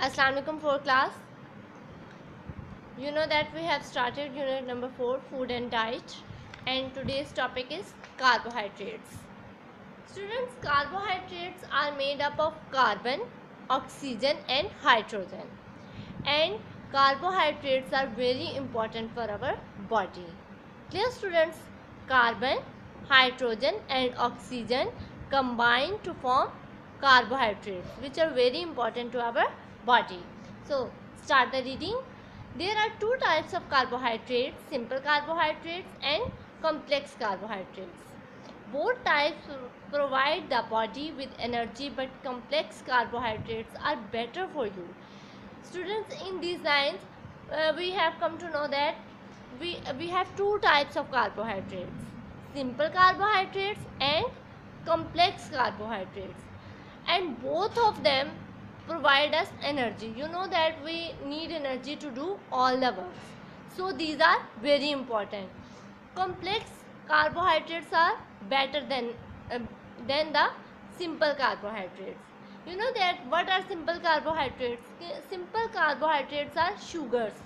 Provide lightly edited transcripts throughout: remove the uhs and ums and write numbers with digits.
Assalamu alaikum for class. You know that we have started unit number 4, food and diet, and today's topic is carbohydrates. Students, carbohydrates are made up of carbon, oxygen and hydrogen, and carbohydrates are very important for our body. Clear students? Carbon, hydrogen and oxygen combine to form carbohydrates, which are very important to our body. So start the reading. There are two types of carbohydrates, simple carbohydrates and complex carbohydrates. Both types provide the body with energy, but complex carbohydrates are better for you. Students, in these lines we have come to know that we have two types of carbohydrates, simple carbohydrates and complex carbohydrates, and both of them provide us energy. You know that we need energy to do all the work, so these are very important. Complex carbohydrates are better than the simple carbohydrates. You know that what are simple carbohydrates? Simple carbohydrates are sugars.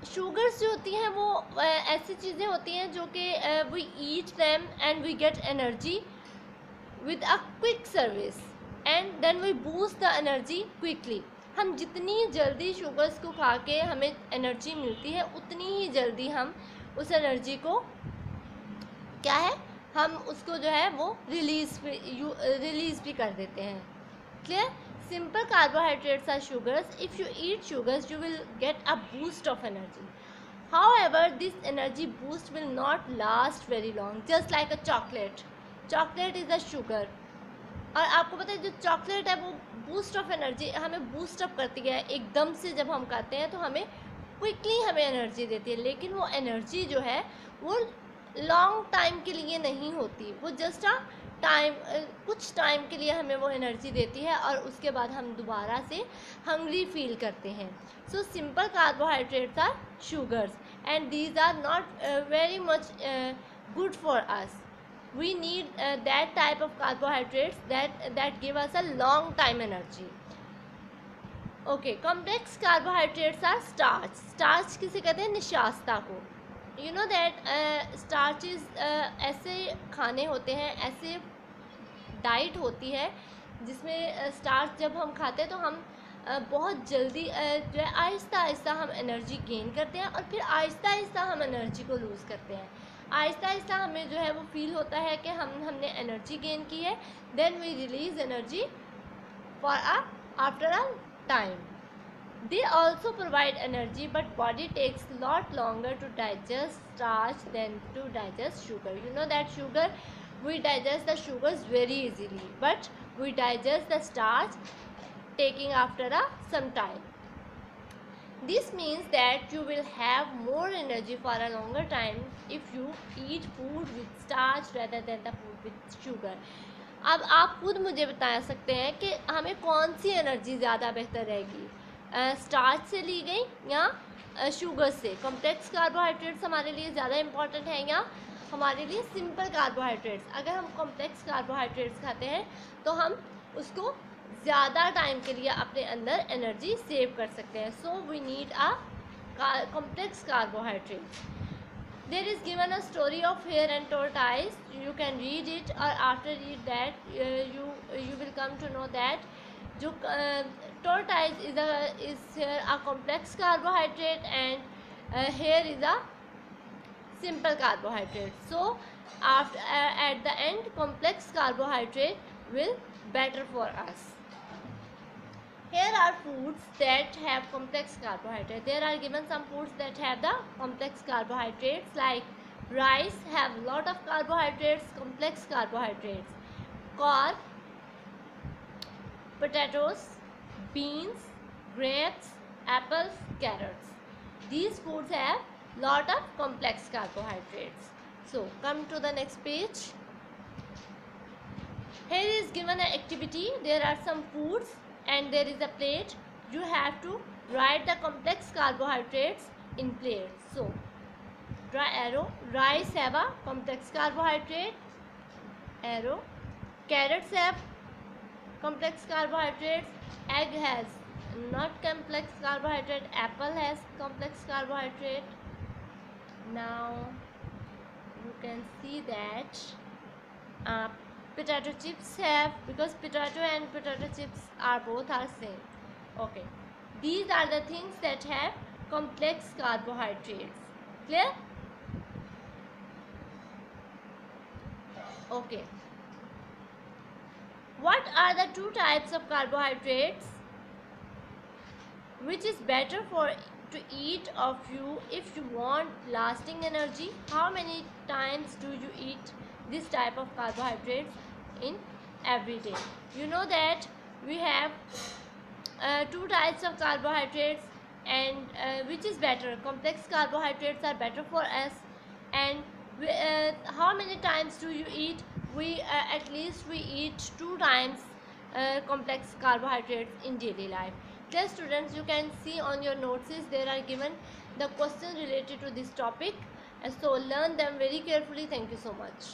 Sugars जो होती हैं वो ऐसी चीज़ें होती हैं जो कि we eat them and we get energy with a quick service and then we boost the energy quickly. हम जितनी जल्दी शुगर्स को खा के हमें एनर्जी मिलती है उतनी ही जल्दी हम उस एनर्जी को क्या है हम उसको जो है वो रिलीज़ भी कर देते हैं. Clear? Simple carbohydrates are sugars. If you eat sugars, you will get a boost of energy. However, this energy boost will not last very long. Just like a chocolate. Chocolate is a sugar. और आपको पता है जो chocolate है वो boost of energy हमें boost up करती है. एकदम से जब हम खाते हैं तो हमें क्विकली हमें एनर्जी देती है, लेकिन वो एनर्जी जो है वो लॉन्ग टाइम के लिए नहीं होती. वो जस्ट कुछ टाइम के लिए हमें वो एनर्जी देती है और उसके बाद हम दोबारा से हंग्री फील करते हैं. So simple carbohydrates are sugars and these are not very much good for us. We need that type of carbohydrates that give us a long time energy. Okay, complex carbohydrates are starch. Starch किसे कहते हैं? निशास्ता को. You know that starch is ऐसे खाने होते हैं, ऐसे diet होती है जिसमें स्टार्च जब हम खाते हैं तो हम बहुत जल्दी जो है आहिस्ता आहिस्ता हम एनर्जी गेन करते हैं और फिर आहिस्ता आहिस्ता हम एनर्जी को लूज़ करते हैं. आहिस्ता आहिस्ता हमें जो है वो फील होता है कि हमने एनर्जी गेन की है. Then we release energy for after a time. They also provide energy, but body takes lot longer to digest starch than to digest sugar. You know that sugar, we digest the sugars very easily, but we digest the starch taking after some time. This means that you will have more energy for a longer time if you eat food with starch rather than the food with sugar. अब आप खुद मुझे बता सकते हैं कि हमें कौन सी एनर्जी ज़्यादा बेहतर रहेगी, स्टार्च से ली गई या शुगर से. कॉम्प्लेक्स कार्बोहाइड्रेट्स हमारे लिए ज़्यादा इम्पॉर्टेंट है या हमारे लिए सिंपल कार्बोहाइड्रेट्स? अगर हम कॉम्प्लेक्स कार्बोहाइड्रेट्स खाते हैं तो हम उसको ज़्यादा टाइम के लिए अपने अंदर एनर्जी सेव कर सकते हैं. So we need a complex carbohydrates. There is given a story of hare and tortoise. You can read it, or after read that you will come to know that जो tortoise is here a complex carbohydrate and hare is a simple carbohydrate. So after at the end complex carbohydrate will better for us. Here are foods that have complex carbohydrates. There are given some foods that have the complex carbohydrates, like rice have lot of carbohydrates, complex carbohydrates. Corn, potatoes, beans, grapes, apples, carrots. These foods have lot of complex carbohydrates. So come to the next page. Here is given an activity. There are some foods and there is a plate. You have to write the complex carbohydrates in plate. So draw arrow. Rice have a complex carbohydrate, arrow. Carrots have complex carbohydrates. Egg has not complex carbohydrate. Apple has complex carbohydrate. Now you can see that uh, potato chips have, because potato and potato chips are both are same. Okay, these are the things that have complex carbohydrates. Clear? Okay, what are the two types of carbohydrates which is better for to eat of you if you want lasting energy? How many times do you eat this type of carbohydrates in every day? You know that we have two types of carbohydrates, and which is better? Complex carbohydrates are better for us, and how many times do you eat? We at least we eat two times complex carbohydrates in daily life. Dear students, you can see on your notes there are given the questions related to this topic, so learn them very carefully. Thank you so much.